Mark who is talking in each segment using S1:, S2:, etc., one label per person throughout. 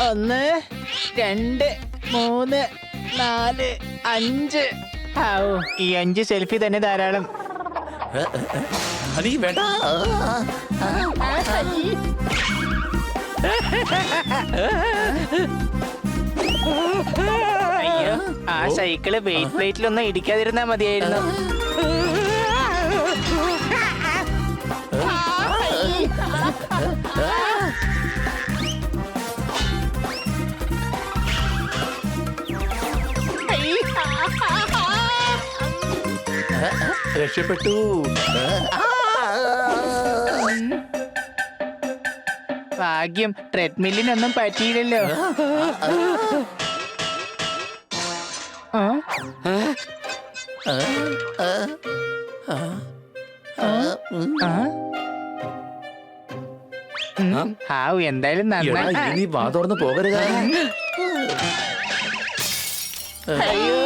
S1: ഒന്ന്, രണ്ട്, മൂന്ന്, നാല്, അഞ്ച്. ഈ 5 സെൽഫി തന്നെ ധാരാളം.
S2: ഹണി വേണ്ട.
S1: അയ്യോ, ആ സൈക്കിള് വെയിറ്റ് പ്ലേറ്റിലൊന്നും ഇടിക്കാതിരുന്നാ മതിയായിരുന്നു.
S2: രക്ഷപ്പെട്ടു.
S1: ഭാഗ്യം, ട്രെഡ്മില്ലിനൊന്നും പറ്റിയില്ലല്ലോ. ഹാവ്, എന്തായാലും നന്നായി.
S2: ഇനി വാ തുറന്ന് പോകരുത്.
S1: അയ്യോ,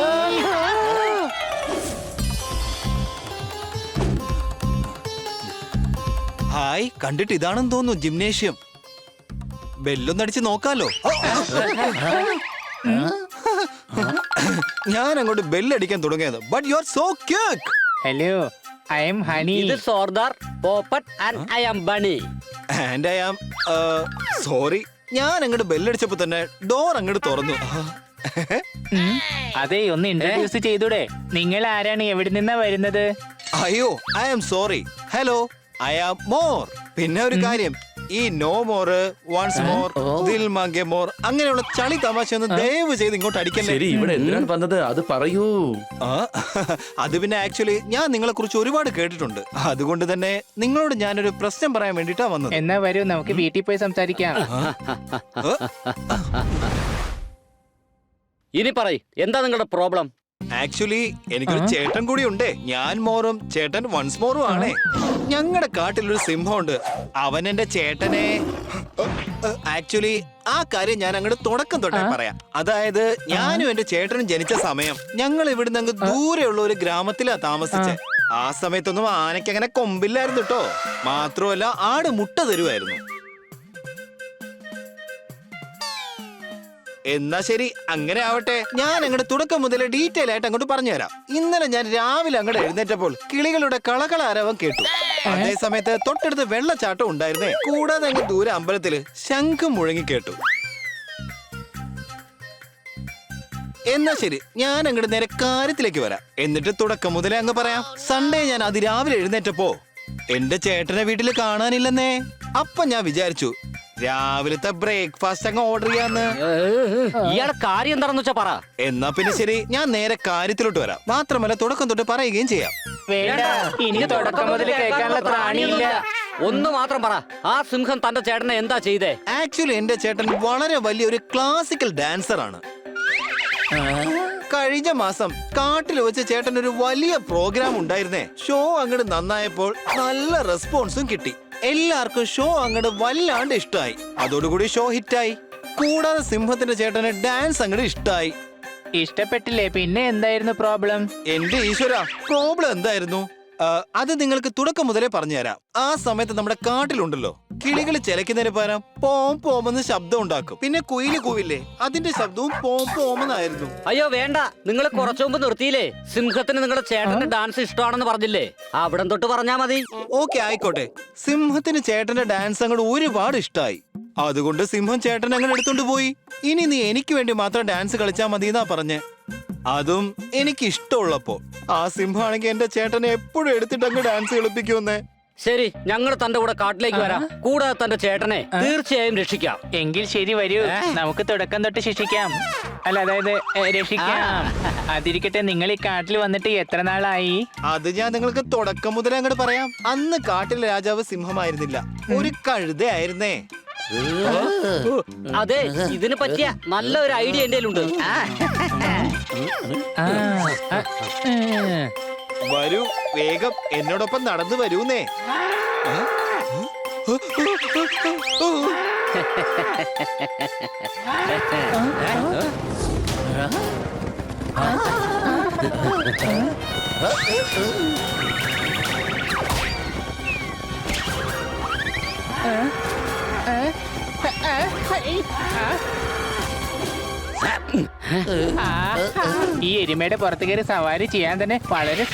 S3: ഹായ്, കണ്ടിട്ട് ഇതാണെന്ന് തോന്നുന്നു ജിംനേഷ്യം. ബെല്ലൊന്നടിച്ച് നോക്കാലോ. ഞാൻ അങ്ങോട്ട് ബെല്ലടിക്കാൻ തുടങ്ങിയത്. But you are so cute.
S1: Hello, I am honey.
S4: ഇത് സോർദാർ പോപ്പട്ട് and I am bunny.
S3: And I am sorry. ഞാൻ അങ്ങോട്ട് ബെല്ലടിച്ചപ്പോ തന്നെ ഡോർ അങ്ങോട്ട് തുറന്നു.
S1: അതെ, ഒന്ന് ഇൻട്രൊഡ്യൂസ് ചെയ്തൂടെ? നിങ്ങൾ ആരാണ്, എവിടെ നിന്നാ വരുന്നത്?
S3: അയ്യോ, I am sorry. Hello, I am more. പിന്നെ ഒരു കാര്യം, ഈ നോ മോർ, വൺസ് മോർ, ദിൽ മാംഗെ മോർ അങ്ങനെയുള്ള ചളി തമാശ ഒന്ന് ദയവ് ചെയ്ത് ഇങ്ങോട്ട് അടിക്കല്ലേ.
S2: ശരി, ഇവിടെ എന്തിനാണ് വന്നത് അത് പറയൂ.
S3: അത് പിന്നെ ആക്ച്വലി ഞാൻ നിങ്ങളെ കുറിച്ച് ഒരുപാട് കേട്ടിട്ടുണ്ട്. അതുകൊണ്ട് തന്നെ നിങ്ങളോട് ഞാനൊരു പ്രശ്നം പറയാൻ വേണ്ടിട്ടാ വന്നത്.
S1: എന്നാ വരൂ, നമുക്ക് വീട്ടിൽ പോയി സംസാരിക്കാം.
S4: ഇനി പറയ്, എന്താ നിങ്ങളുടെ പ്രോബ്ലം?
S3: ആക്ച്വലി എനിക്കൊരു ചേട്ടൻ കൂടി ഉണ്ട്. ഞാൻ മോറും ചേട്ടൻ വൺസ് മോറും ആണേ. ഞങ്ങളുടെ കാട്ടിലൊരു സിംഹമുണ്ട്. അവൻ എന്റെ ചേട്ടനെ ആക്ച്വലി ആ കാര്യം ഞാൻ അങ്ങോട്ട് തുടക്കം തൊട്ടേ പറയാം. അതായത് ഞാനും എന്റെ ചേട്ടനും ജനിച്ച സമയം ഞങ്ങൾ ഇവിടുന്ന് അങ്ങ് ദൂരെയുള്ള ഒരു ഗ്രാമത്തിലാ താമസിച്ചേ. ആ സമയത്തൊന്നും ആനയ്ക്ക് അങ്ങനെ കൊമ്പില്ലായിരുന്നു കേട്ടോ. മാത്രമല്ല ആട് മുട്ട തരുമായിരുന്നു. എന്നാ ശരി, അങ്ങനെ ആവട്ടെ. ഞാൻ അങ്ങോട്ട് തുടക്കം മുതലേ ഡീറ്റെയിൽ ആയിട്ട് അങ്ങോട്ട് പറഞ്ഞുതരാം. ഇന്നലെ ഞാൻ രാവിലെ അങ്ങോട്ട് എഴുന്നേറ്റപ്പോൾ കിളികളുടെ കളകള അരവം കേട്ടു. അതേ സമയത്ത് തൊട്ടടുത്ത് വെള്ളച്ചാട്ടം ഉണ്ടായിരുന്നേ. കൂടാതെ അങ്ങ് ദൂരെ അമ്പലത്തില് ശംഖും മുഴങ്ങി കേട്ടു. എന്നാ ശരി, ഞാൻ അങ്ങോട്ട് നേരെ കാര്യത്തിലേക്ക് വരാം. എന്നിട്ട് തുടക്കം മുതലേ അങ്ങ് പറയാം. സൺഡേ ഞാൻ അതിരാവിലെ എഴുന്നേറ്റപ്പോ എന്റെ ചേട്ടനെ വീട്ടിൽ കാണാനില്ലെന്നേ. അപ്പൊ ഞാൻ വിചാരിച്ചു രാവിലത്തെ ബ്രേക്ക്ഫാസ്റ്റ് അങ്ങ് ഓർഡർ ചെയ്യാന്ന്.
S4: ഇയാളുടെ കാര്യം എന്താണെന്ന് വെച്ചാ പറ.
S3: എന്നാ പിന്നെ ശരി, ഞാൻ നേരെ കാര്യത്തിലോട്ട് വരാം. മാത്രമല്ല തുടക്കം തൊട്ട് പറയുകയും ചെയ്യാം.
S1: വേണ്ട, ഇനി തുടക്കം മുതൽ കേൾക്കാനുള്ള ത്രാണിയില്ല.
S4: ഒന്ന് മാത്രം പറ, ആ സിംഹം തന്റെ ചേട്ടനെ എന്താ ചെയ്തേ?
S3: ആക്ച്വലി എന്റെ ചേട്ടൻ വളരെ വലിയൊരു ക്ലാസിക്കൽ ഡാൻസർ ആണ്. കഴിഞ്ഞ മാസം കാട്ടിൽ വെച്ച് ചേട്ടൻ ഒരു വലിയ പ്രോഗ്രാം ഉണ്ടായിരുന്നേ. ഷോ അങ്ങോട്ട് നന്നായപ്പോൾ നല്ല റെസ്പോൺസും കിട്ടി. എല്ലാവർക്കും ഷോ അങ്ങോട്ട് വല്ലാണ്ട് ഇഷ്ടമായി. അതോടുകൂടി ഷോ ഹിറ്റായി. കൂടാതെ സിംഹത്തിന്റെ ചേട്ടന് ഡാൻസ് അങ്ങോട്ട് ഇഷ്ടമായി.
S1: ഇഷ്ടപ്പെട്ടില്ലേ? പിന്നെ എന്തായിരുന്നു പ്രോബ്ലം?
S3: എന്റെ ഈശ്വര, പ്രോബ്ലം എന്തായിരുന്നു? അത് നിങ്ങൾക്ക് തുടക്കം മുതലേ പറഞ്ഞുതരാം. ആ സമയത്ത് നമ്മുടെ കാട്ടിലുണ്ടല്ലോ, കിളികൾ ചിലക്കുന്നതിന് പകരം പോം പോമെന്ന് ശബ്ദം ഉണ്ടാക്കും. പിന്നെ കുയില് കൂവില്ലേ, അതിന്റെ ശബ്ദവും പോം പോമെന്നായിരുന്നു.
S4: അയ്യോ വേണ്ട, നിങ്ങൾ കുറച്ചു മുമ്പ് നിർത്തിയില്ലേ? സിംഹത്തിന് നിങ്ങളുടെ ചേട്ടന്റെ ഡാൻസ് ഇഷ്ടമാണെന്ന് പറഞ്ഞില്ലേ? അവിടം തൊട്ട് പറഞ്ഞാ മതി.
S3: ഓക്കെ, ആയിക്കോട്ടെ. സിംഹത്തിന് ചേട്ടന്റെ ഡാൻസ് അങ്ങോട്ട് ഒരുപാട് ഇഷ്ടമായി. അതുകൊണ്ട് സിംഹം ചേട്ടൻ അങ്ങനെ എടുത്തോണ്ട് പോയി. ഇനി നീ എനിക്ക് വേണ്ടി മാത്രം ഡാൻസ് കളിച്ചാ മതി എന്നാ പറഞ്ഞ്. അതും എനിക്ക് ഇഷ്ടമുള്ളപ്പോ. ആ സിംഹമാണെങ്കിൽ എന്റെ ചേട്ടനെ എപ്പോഴും എടുത്തിട്ട് അങ്ങ് ഡാൻസ് കളിപ്പിക്കുമെന്നേ.
S4: ശരി, ഞങ്ങൾ തന്റെ കൂടെ കാട്ടിലേക്ക് വരാം. കൂടാതെ തന്റെ ചേട്ടനെ തീർച്ചയായും രക്ഷിക്കാം.
S1: എങ്കിൽ ശരി, വരൂ, നമുക്ക് തുടക്കം തൊട്ട് ശിക്ഷിക്കാം. അല്ല, അതായത് രക്ഷിക്കാം. അതിരിക്കട്ടെ, നിങ്ങൾ ഈ കാട്ടിൽ വന്നിട്ട് എത്ര നാളായി?
S3: അത് ഞാൻ നിങ്ങൾക്ക് തുടക്കം മുതലേ അങ്ങോട്ട് പറയാം. അന്ന് കാട്ടിലെ രാജാവ് സിംഹമായിരുന്നില്ല, ഒരു കഴുതയായിരുന്നേ.
S4: അതെ, ഇതിന് പറ്റിയ നല്ലൊരു ഐഡിയ എന്റെ ഉണ്ട്.
S3: വരൂ, വേഗം എന്നോടൊപ്പം നടന്നു വരൂന്നേ.
S1: ഈ എരുമയുടെ പുറത്ത് കയറി സവാരി ചെയ്യാൻ തന്നെ വളരെ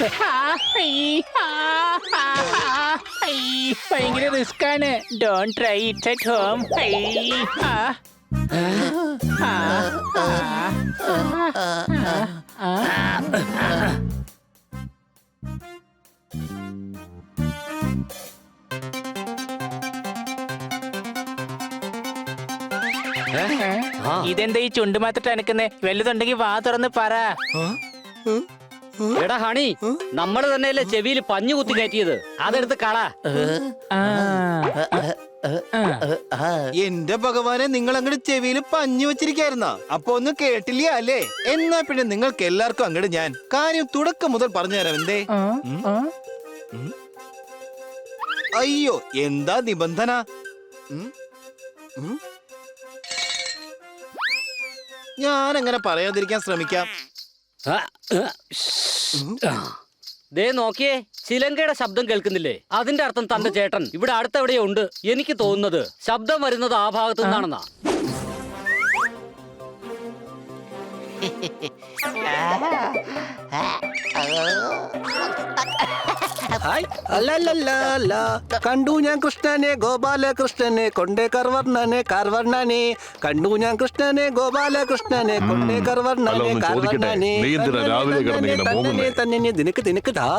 S1: ഭയങ്കര റിസ്ക് ആണ്. Don't try it at home. ഇതെന്താ ഈ ചുണ്ട് മാത്രം അനക്കുന്നേ? വലുതുണ്ടെങ്കിൽ വാ തുറന്ന് പറ.
S4: എടാ ഹണി, നമ്മള് തന്നെയല്ലേ ചെവിയിൽ പഞ്ഞു കുത്തി കയറ്റിയത്, അതെടുത്ത് കള.
S3: എന്റെ ഭഗവാനെ, നിങ്ങൾ അങ്ങോട്ട് ചെവിയിൽ പഞ്ഞു വെച്ചിരിക്കായിരുന്ന? അപ്പൊ ഒന്നും കേട്ടില്ല അല്ലേ? എന്നാ പിന്നെ നിങ്ങൾക്ക് എല്ലാവർക്കും അങ്ങോട്ട് ഞാൻ കാര്യം തുടക്കം മുതൽ പറഞ്ഞുതരാം. എന്തേ? അയ്യോ, എന്താ നിബന്ധന? ഞാൻ അങ്ങനെ പറയാതിരിക്കാൻ ശ്രമിക്കാം.
S4: ദേ നോക്കിയേ, ചിലങ്കയുടെ ശബ്ദം കേൾക്കുന്നില്ലേ? അതിന്റെ അർത്ഥം തന്റെ ചേട്ടൻ ഇവിടെ അടുത്തെവിടെയോ ഉണ്ട്. എനിക്ക് തോന്നുന്നത് ശബ്ദം വരുന്നത് ആ ഭാഗത്തു നിന്നാണെന്നാ.
S5: കണ്ടു ഞാൻ കൃഷ്ണനെ ഗോപാലകൃഷ്ണനെ കൊണ്ടേ കർവർണനെ കാർവർണനെ. കണ്ടു ഞാൻ കൃഷ്ണനെ ഗോപാലകൃഷ്ണനെ കൊണ്ടേ കർവർണനെ കാർവർണനെ. തന്നെ നിനക്ക് നിനക്ക് താ.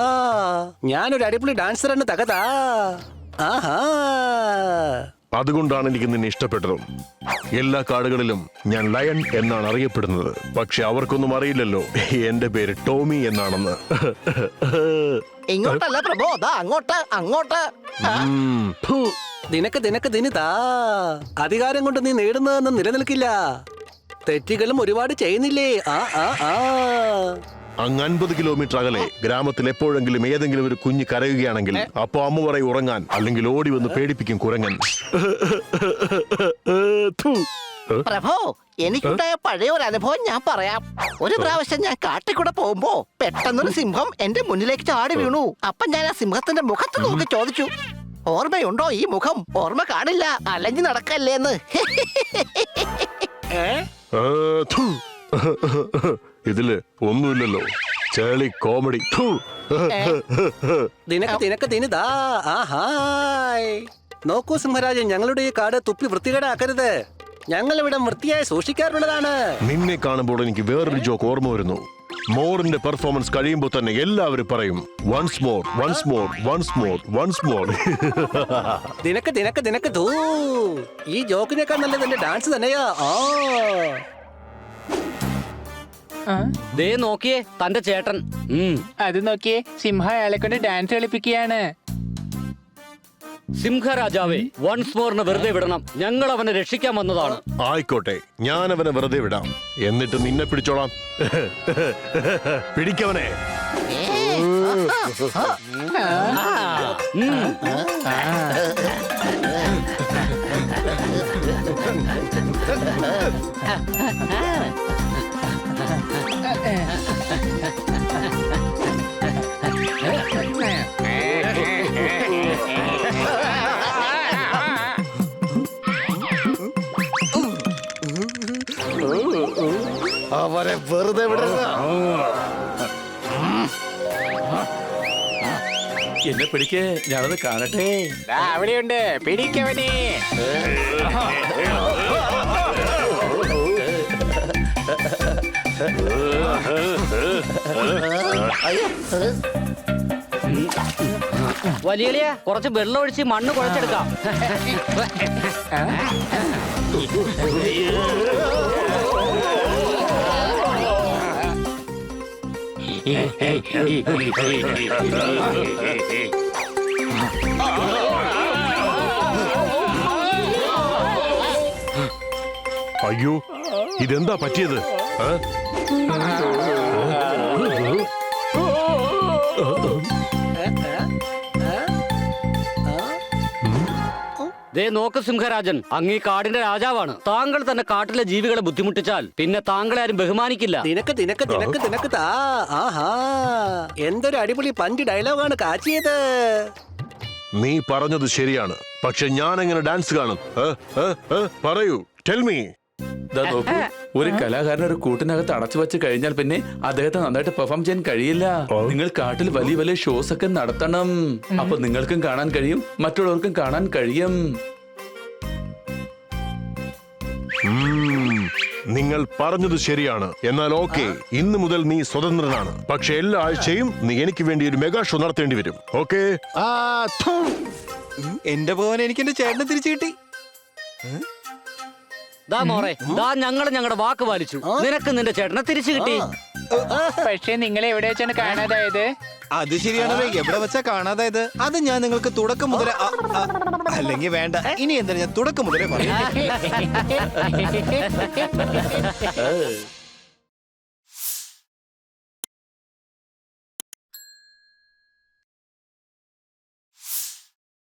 S5: ഞാനൊരു അടിപൊളി ഡാൻസറാണ് തകതാ. ആഹാ,
S6: അതുകൊണ്ടാണ് എനിക്ക് നിന്നെ ഇഷ്ടപ്പെട്ടതും. എല്ലാ കാടുകളിലും ഞാൻ ലയൺ എന്നാണ് അറിയപ്പെടുന്നത്. പക്ഷെ അവർക്കൊന്നും അറിയില്ലല്ലോ എന്റെ പേര് ടോമി എന്നാണെന്ന്.
S5: ഇങ്ങോട്ടല്ല പ്രഭു, അതാ അങ്ങോട്ട് അങ്ങോട്ട്. നിനക്ക് നിനക്ക് ദിനിതാ. അധികാരം കൊണ്ട് നീ നേടുന്നതൊന്നും നിലനിൽക്കില്ല. തെറ്റുകളും ഒരുപാട് ചെയ്യുന്നില്ലേ?
S6: അങ്ങ് 50 കിലോമീറ്റർ അകലെ ഗ്രാമത്തിൽ എപ്പോഴെങ്കിലും ഏതെങ്കിലും ഒരു കുഞ്ഞ് കരയുകയാണെങ്കിൽ അപ്പൊ അമ്മ പറയും ഉറങ്ങാൻ, അല്ലെങ്കിൽ ഓടി വന്ന് പേടിപ്പിക്കും കുരങ്ങൻ.
S7: പ്രഭോ, എനിക്കുണ്ടായ പഴയ ഒരു അനുഭവം ഞാൻ പറയാം. ഒരു പ്രാവശ്യം ഞാൻ കാട്ടിക്കൂടെ പോകുമ്പോ പെട്ടെന്നൊരു സിംഹം എന്റെ മുന്നിലേക്ക് ചാടി വീണു. അപ്പൊ ഞാൻ ആ സിംഹത്തിന്റെ മുഖത്ത് നോക്കി ചോദിച്ചു, ഓർമ്മയുണ്ടോ ഈ മുഖം? ഓർമ്മ കാണില്ല, അലഞ്ഞു നടക്കല്ലേന്ന്.
S6: ഇതില് ഒന്നുമില്ലല്ലോ, ചേളി കോമഡി.
S5: നിനക്ക് നിനക്ക് ദിനിതാ. ആഹായ്, നോക്കൂ സിംഹരാജൻ, ഞങ്ങളുടെ ഈ കാട് തുപ്പി വൃത്തികേടാക്കരുത്. ഞങ്ങൾ ഇവിടെ വൃത്തിയായി സൂക്ഷിക്കാറുള്ളതാണ്.
S6: നിന്നെ കാണുമ്പോൾ എനിക്ക് വേറൊരു ജോക്ക് ഓർമ്മ വരുന്നു. മോറിന്റെ പെർഫോമൻസ് കഴിയുമ്പോൾ തന്നെ എല്ലാവരും പറയും once more, once more, once more, once more.
S5: നിനക്ക് നിനക്ക് നിനക്ക് തൂ. ഈ ജോക്കിനേക്കാൾ നല്ലത് എന്റെ ഡാൻസ് തന്നെയാ.
S4: ദേ നോക്കിയേ, തന്റെ ചേട്ടൻ.
S1: അത് നോക്കിയേ, സിംഹ അയാളെ കൊണ്ട് ഡാൻസ് കളിപ്പിക്കുകയാണ്.
S4: സിംഹരാജാവേ, വൺസ് മോറിന് വെറുതെ വിടണം. ഞങ്ങൾ അവനെ രക്ഷിക്കാൻ വന്നതാണ്.
S6: ആയിക്കോട്ടെ, ഞാൻ അവനെ വെറുതെ വിടാം. എന്നിട്ട് നിന്നെ പിടിച്ചോളാം. പിടിക്കവനെ.
S2: അവരെ വെറുതെ വിടരുത്. എന്നെ പിടിക്കേ, ഞാനത് കാണട്ടെ.
S1: അവിടെയുണ്ട്, പിടിക്കവനെ.
S4: വലിയ കുറച്ച് വെള്ളം ഒഴിച്ച് മണ്ണ് കുഴച്ചെടുക്കാം.
S6: അയ്യോ, ഇതെന്താ പറ്റിയത്?
S4: ദേ നോക്ക് സിംഹരാജൻ, അങ്ങ് ഈ കാടിന്റെ രാജാവാണ്. താങ്കൾ തന്നെ കാട്ടിലെ ജീവികളെ ബുദ്ധിമുട്ടിച്ചാൽ പിന്നെ താങ്കളെ ആരും ബഹുമാനിക്കില്ല.
S5: തിനക്ക് താ. ആഹാ, എന്തൊരു അടിപൊളി പഞ്ച് ഡയലോഗാണ് കാച്ചിയത്.
S6: നീ പറഞ്ഞത് ശരിയാണ്, പക്ഷെ ഞാൻ എങ്ങനെ ഡാൻസ് കാണും? പറയൂ, ടെൽ മീ.
S2: ദാ നോക്കൂ, ഒരു കലാകാരൻ ഒരു കൂട്ടിനകത്ത് അടച്ചു വെച്ച് കഴിഞ്ഞാൽ പിന്നെ അദ്ദേഹത്തെ നന്നായിട്ട് പെർഫോം ചെയ്യാൻ കഴിയില്ല. നിങ്ങൾ കാട്ടിൽ വലിയ വലിയ ഷോസ് ഒക്കെ നടത്തണം. അപ്പൊ നിങ്ങൾക്കും കാണാൻ കഴിയും, മറ്റുള്ളവർക്കും കാണാൻ കഴിയും.
S6: നിങ്ങൾ പറഞ്ഞത് ശരിയാണ്. എന്നാൽ ഓക്കെ, ഇന്ന് മുതൽ നീ സ്വതന്ത്രനാണ്. പക്ഷെ എല്ലാ ആഴ്ചയും നീ എനിക്ക് വേണ്ടി ഒരു മെഗാ ഷോ നടത്തേണ്ടി വരും. ഓക്കെ?
S3: എന്റെ ഭവൻ എനിക്ക് എന്റെ ചേട്ടനെ തിരിച്ചു കിട്ടി.
S4: ദാ മോറെ, ദാ ഞങ്ങളുടെ വാക്ക് പാലിച്ചു. നിനക്ക് നിന്റെ ചേട്ടനെ തിരിച്ചു കിട്ടി.
S1: പക്ഷെ നിങ്ങളെ എവിടെ വെച്ചാണ് കാണാതായത്?
S3: അത് ശരിയാണ് ബേ, എവിടെ വെച്ചാ കാണാതായത്? അത് ഞാൻ നിങ്ങൾക്ക് തുടക്കം മുതലേ അല്ലെങ്കിൽ വേണ്ട, ഇനി എന്താ ഞാൻ തുടക്കം മുതലേ പറയാം.